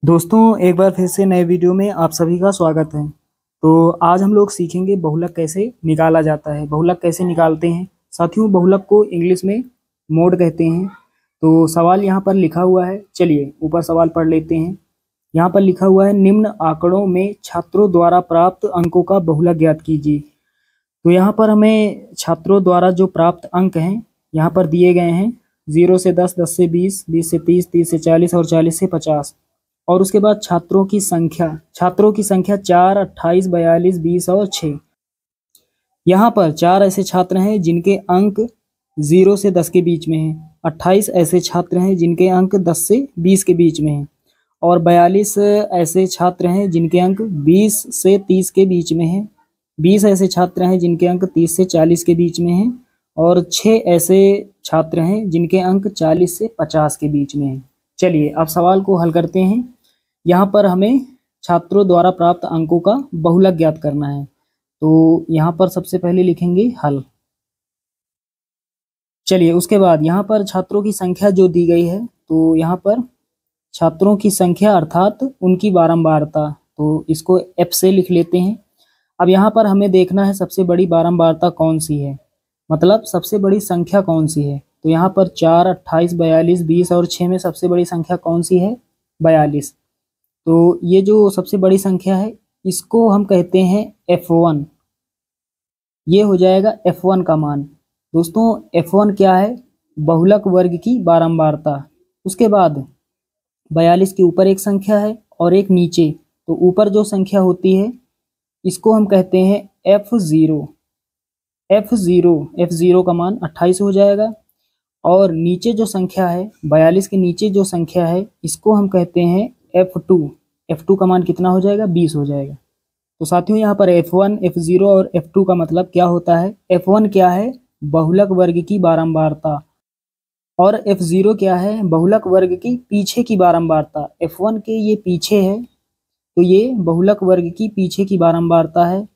दोस्तों, एक बार फिर से नए वीडियो में आप सभी का स्वागत है। तो आज हम लोग सीखेंगे बहुलक कैसे निकाला जाता है, बहुलक कैसे निकालते हैं। साथियों, बहुलक को इंग्लिश में मोड कहते हैं। तो सवाल यहाँ पर लिखा हुआ है, चलिए ऊपर सवाल पढ़ लेते हैं। यहाँ पर लिखा हुआ है, निम्न आंकड़ों में छात्रों द्वारा प्राप्त अंकों का बहुलक ज्ञात कीजिए। तो यहाँ पर हमें छात्रों द्वारा जो प्राप्त अंक हैं यहाँ पर दिए गए हैं। 0 से 10, 10 से 20, 20 से 30, 30 से 40 और 40 से 50। और उसके बाद छात्रों की संख्या 4, 28, 42, 20 और 6। यहाँ पर 4 ऐसे छात्र हैं जिनके अंक 0 से 10 के बीच में हैं। 28 ऐसे छात्र हैं जिनके अंक 10 से 20 के बीच में हैं। और 42 ऐसे छात्र हैं जिनके अंक 20 से 30 के बीच में हैं। 20 ऐसे छात्र हैं जिनके अंक 30 से 40 के बीच में हैं। और 6 ऐसे छात्र हैं जिनके अंक 40 से 50 के बीच में हैं। चलिए अब सवाल को हल करते हैं। यहाँ पर हमें छात्रों द्वारा प्राप्त अंकों का बहुलक ज्ञात करना है। तो यहाँ पर सबसे पहले लिखेंगे हल। चलिए उसके बाद यहाँ पर छात्रों की संख्या जो दी गई है, तो यहाँ पर छात्रों की संख्या अर्थात उनकी बारंबारता, तो इसको एफ से लिख लेते हैं। अब यहाँ पर हमें देखना है सबसे बड़ी बारंबारता कौन सी है, मतलब सबसे बड़ी संख्या कौन सी है। तो यहाँ पर 4, 28, 42, 20 और 6 में सबसे बड़ी संख्या कौन सी है? 42। तो ये जो सबसे बड़ी संख्या है इसको हम कहते हैं F1। ये हो जाएगा F1 का मान। दोस्तों, F1 क्या है? बहुलक वर्ग की बारंबारता। उसके बाद 42 के ऊपर एक संख्या है और एक नीचे, तो ऊपर जो संख्या होती है इसको हम कहते हैं F0। F0 का मान 28 हो जाएगा। और नीचे जो संख्या है, 42 के नीचे जो संख्या है, इसको हम कहते हैं F2। F2 का मान कितना हो जाएगा? 20 हो जाएगा। तो साथियों, यहाँ पर F1, F0 और F2 का मतलब क्या होता है? F1 क्या है? बहुलक वर्ग की बारंबारता। और F0 क्या है? बहुलक वर्ग की पीछे की बारंबारता। F1 के ये पीछे है, तो ये बहुलक वर्ग की पीछे की बारंबारता है,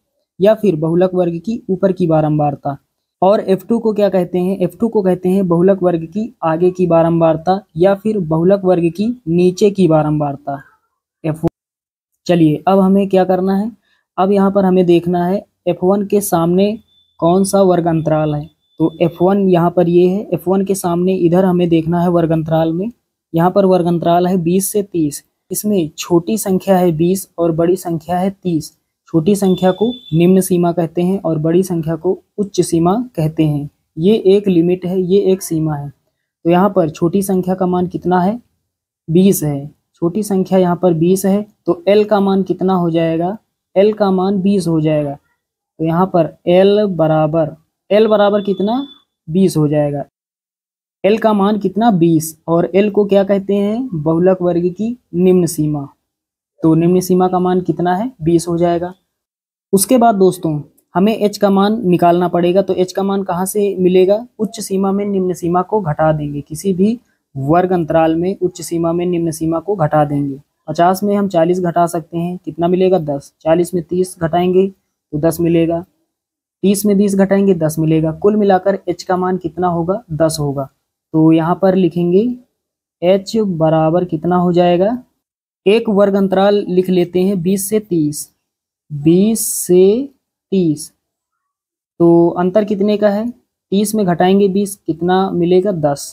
या फिर बहुलक वर्ग की ऊपर की बारंबारता। और F2 को क्या कहते हैं? F2 को कहते हैं बहुलक वर्ग की आगे की बारंबारता, या फिर बहुलक वर्ग की नीचे की बारंबारता। F1। चलिए अब हमें क्या करना है? अब यहाँ पर हमें देखना है F1 के सामने कौन सा वर्ग अंतराल है। तो F1 यहाँ पर ये है। F1 के सामने इधर हमें देखना है वर्ग अंतराल में। यहाँ पर वर्ग अंतराल है 20 से 30। इसमें छोटी संख्या है 20 और बड़ी संख्या है 30। छोटी संख्या को निम्न सीमा कहते हैं और बड़ी संख्या को उच्च सीमा कहते हैं। ये एक लिमिट है, ये एक सीमा है। तो यहाँ पर छोटी संख्या का मान कितना है? 20 है। छोटी संख्या यहाँ पर 20 है, तो L का मान कितना हो जाएगा? L का मान 20 हो जाएगा। तो यहाँ पर L बराबर कितना? 20 हो जाएगा। L का मान कितना? 20। और L को क्या कहते हैं? बहुलक वर्ग की निम्न सीमा। तो निम्न सीमा का मान कितना है? 20 हो जाएगा। उसके बाद दोस्तों हमें H का मान निकालना पड़ेगा। तो H का मान कहाँ से मिलेगा? उच्च सीमा में निम्न सीमा को घटा देंगे। किसी भी वर्ग अंतराल में उच्च सीमा में निम्न सीमा को घटा देंगे। 50 में हम 40 घटा सकते हैं, कितना मिलेगा? 10। 40 में 30 घटाएंगे तो 10 मिलेगा। 30 में 20 घटाएंगे 10 मिलेगा। कुल मिलाकर H का मान कितना होगा? 10 होगा। तो यहाँ पर लिखेंगे H बराबर कितना हो जाएगा? एक वर्ग अंतराल लिख लेते हैं 20 से 30। 20 से 30, तो अंतर कितने का है? 30 में घटाएंगे 20, कितना मिलेगा? 10।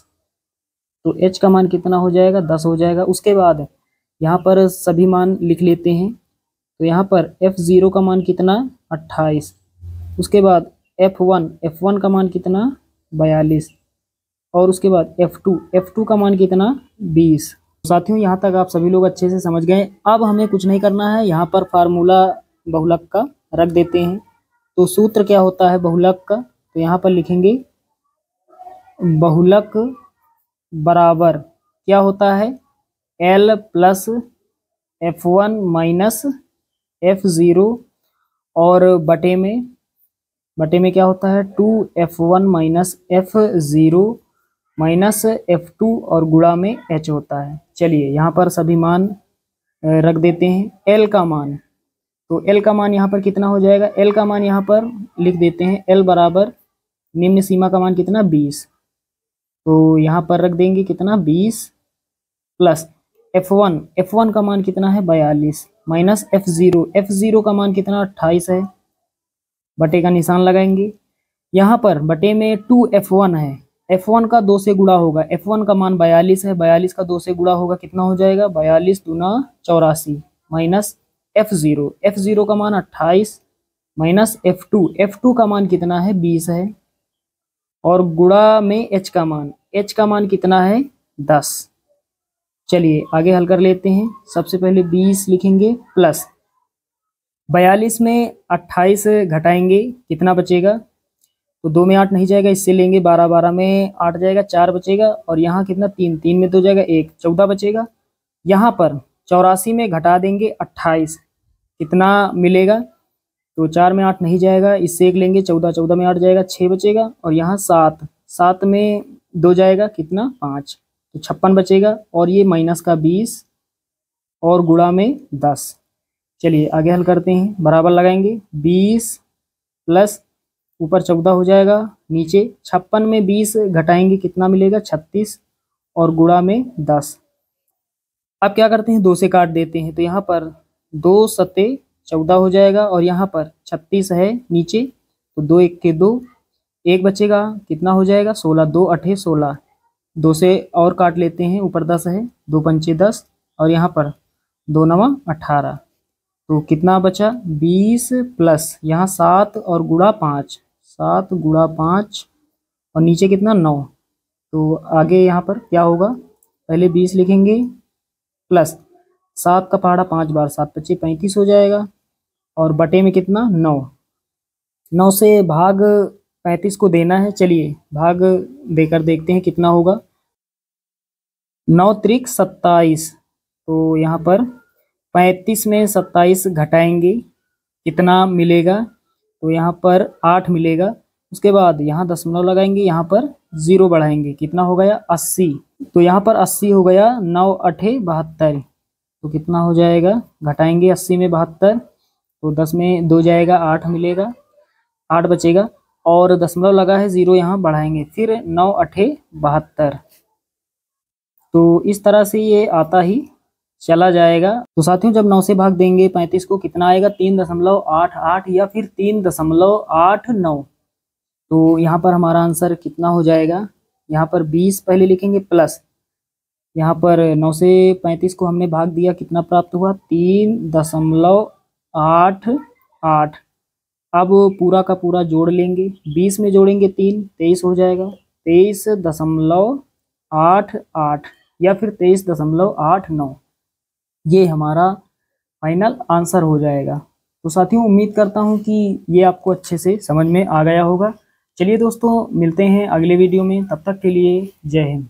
तो H का मान कितना हो जाएगा? 10 हो जाएगा। उसके बाद यहाँ पर सभी मान लिख लेते हैं। तो यहाँ पर F0 का मान कितना? 28। उसके बाद F1 का मान कितना? 42। और उसके बाद F2 का मान कितना? 20। साथियों, यहाँ तक आप सभी लोग अच्छे से समझ गए। अब हमें कुछ नहीं करना है, यहाँ पर फार्मूला बहुलक का रख देते हैं। तो सूत्र क्या होता है बहुलक का? तो यहाँ पर लिखेंगे बहुलक बराबर क्या होता है? L plus F1 minus F0, और बटे में क्या होता है? 2F1 minus F0 minus F2 और गुणा में H होता है। चलिए यहाँ पर सभी मान रख देते हैं। L का मान, तो L का मान यहाँ पर कितना हो जाएगा? L का मान यहाँ पर लिख देते हैं। L बराबर निम्न सीमा का मान कितना? 20। तो यहाँ पर रख देंगे कितना? 20 प्लस F1 का मान कितना है 42 माइनस F0 का मान कितना 28 है, बटे का निशान लगाएंगे। यहाँ पर बटे में 2F1 है, F1 का 2 से गुणा होगा, F1 का मान 42 है, 42 का 2 से गुणा होगा कितना हो जाएगा 42 दूना 84 माइनस F0 का मान 28 माइनस F2 का मान कितना है 20 है, और गुणा में H का मान कितना है 10। चलिए आगे हल कर लेते हैं। सबसे पहले 20 लिखेंगे प्लस 42 में 28 घटाएंगे कितना बचेगा, तो 2 में 8 नहीं जाएगा, इससे लेंगे 12 में 8 जाएगा 4 बचेगा, और यहाँ कितना 3 में तो जाएगा 1 14 बचेगा। यहाँ पर 84 में घटा देंगे 28 कितना मिलेगा, तो 4 में 8 नहीं जाएगा, इससे 1 लेंगे 14 में 8 जाएगा 6 बचेगा, और यहाँ 7 में 2 जाएगा कितना 5, तो 56 बचेगा, और ये माइनस का 20 और गुणा में 10। चलिए आगे हल करते हैं, बराबर लगाएंगे 20 प्लस ऊपर 14 हो जाएगा, नीचे 56 में 20 घटाएंगे कितना मिलेगा 36 और गुणा में 10। अब क्या करते हैं 2 से काट देते हैं, तो यहाँ पर 2 सत्ते 14 हो जाएगा, और यहाँ पर 36 है नीचे, तो 2 1 के 2 1 बचेगा कितना हो जाएगा 16 2 8 16, 2 से और काट लेते हैं, ऊपर 10 है 2 पंचे 10, और यहाँ पर 2 9 18, तो कितना बचा 20 प्लस यहाँ 7 और गुणा 5 7 गुणा 5 और नीचे कितना 9, तो आगे यहाँ पर क्या होगा पहले 20 लिखेंगे प्लस 7 का पहाड़ा 5 बार 7 25 35 हो जाएगा, और बटे में कितना 9 से भाग 35 को देना है। चलिए भाग देकर देखते हैं कितना होगा, 9 त्रिक 27, तो यहाँ पर 35 में 27 घटाएंगे कितना मिलेगा, तो यहाँ पर 8 मिलेगा। उसके बाद यहाँ दशमलव लगाएंगे, यहाँ पर 0 बढ़ाएंगे कितना हो गया 80, तो यहाँ पर 80 हो गया 9 8 72, तो कितना हो जाएगा घटाएंगे 80 में 72, तो 10 में 2 जाएगा 8 मिलेगा 8 बचेगा, और दशमलव लगा है 0 यहाँ बढ़ाएंगे फिर 9 8 72, तो इस तरह से ये आता ही चला जाएगा। तो साथियों जब 9 से भाग देंगे 35 को कितना आएगा 3.88 या फिर 3.89, तो यहाँ पर हमारा आंसर कितना हो जाएगा, यहाँ पर 20 पहले लिखेंगे प्लस यहाँ पर 9 से 35 को हमने भाग दिया कितना प्राप्त हुआ 3.88। अब पूरा का पूरा जोड़ लेंगे, 20 में जोड़ेंगे 3 23 हो जाएगा 23.88 या फिर 23.89, ये हमारा फाइनल आंसर हो जाएगा। तो साथियों उम्मीद करता हूँ कि ये आपको अच्छे से समझ में आ गया होगा। चलिए दोस्तों मिलते हैं अगले वीडियो में, तब तक के लिए जय हिंद।